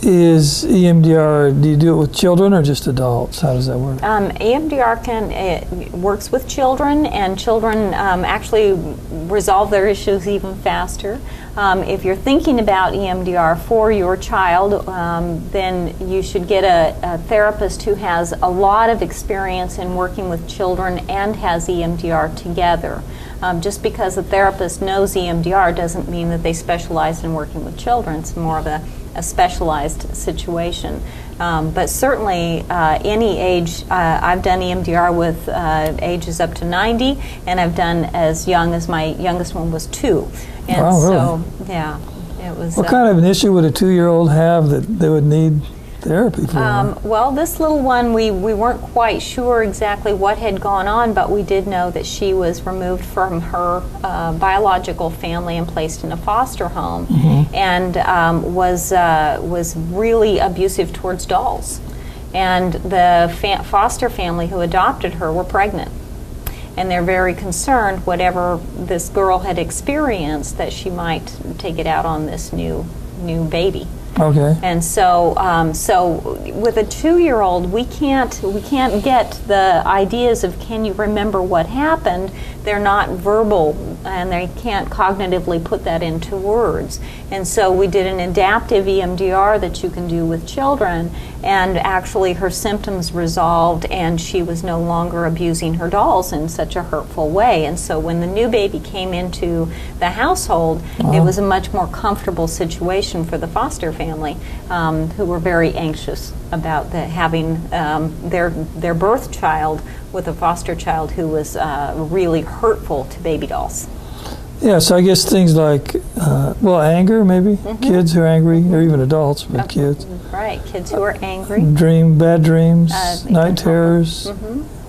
is EMDR, do you do it with children or just adults? How does that work? EMDR works with children, and children actually resolve their issues even faster. If you're thinking about EMDR for your child, then you should get a therapist who has a lot of experience in working with children and has EMDR together. Just because a therapist knows EMDR doesn't mean that they specialize in working with children. It's more of a specialized situation. But certainly any age, I've done EMDR with ages up to 90, and I've done as young as my youngest one was 2. And wow, so, really? yeah, it was. What kind of an issue would a 2-year-old have that they would need therapy for? Well, this little one, we weren't quite sure exactly what had gone on, but we did know that she was removed from her biological family and placed in a foster home, and was really abusive towards dolls. And the foster family who adopted her were pregnant. And they're very concerned, whatever this girl had experienced, that she might take it out on this new baby. Okay. And so, so with a 2-year-old, we can't get the ideas of can you remember what happened. They're not verbal, and they can't cognitively put that into words. And so we did an adaptive EMDR that you can do with children, and actually her symptoms resolved, and she was no longer abusing her dolls in such a hurtful way. And so when the new baby came into the household, it was a much more comfortable situation for the foster family, who were very anxious about having their birth child with a foster child who was really hurtful to baby dolls. Yeah, so I guess things like, well, anger maybe, kids who are angry, or even adults, but kids. Right, kids who are angry. Bad dreams, night terrors.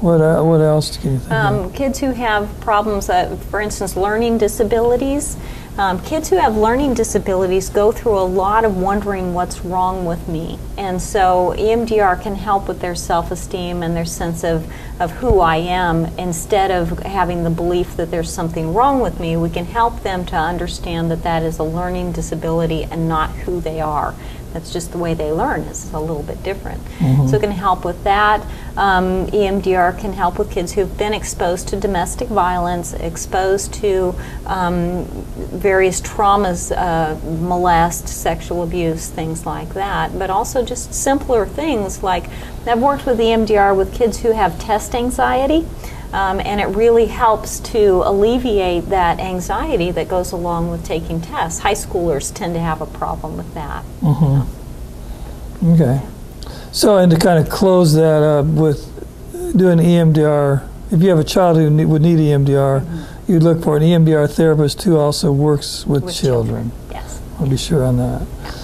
What else can you think of? Kids who have problems, for instance, learning disabilities. Kids who have learning disabilities go through a lot of wondering what's wrong with me. And so EMDR can help with their self-esteem and their sense of who I am. Instead of having the belief that there's something wrong with me, we can help them to understand that that is a learning disability and not who they are. That's just the way they learn. It's a little bit different. So it can help with that. EMDR can help with kids who've been exposed to domestic violence, exposed to various traumas, molest, sexual abuse, things like that. But also just simpler things like, I've worked with EMDR with kids who have test anxiety. And it really helps to alleviate that anxiety that goes along with taking tests. High schoolers tend to have a problem with that. Okay. So, and to kind of close that up with doing EMDR, if you have a child who would need EMDR, you'd look for an EMDR therapist who also works with children. Yes. I'll be sure on that.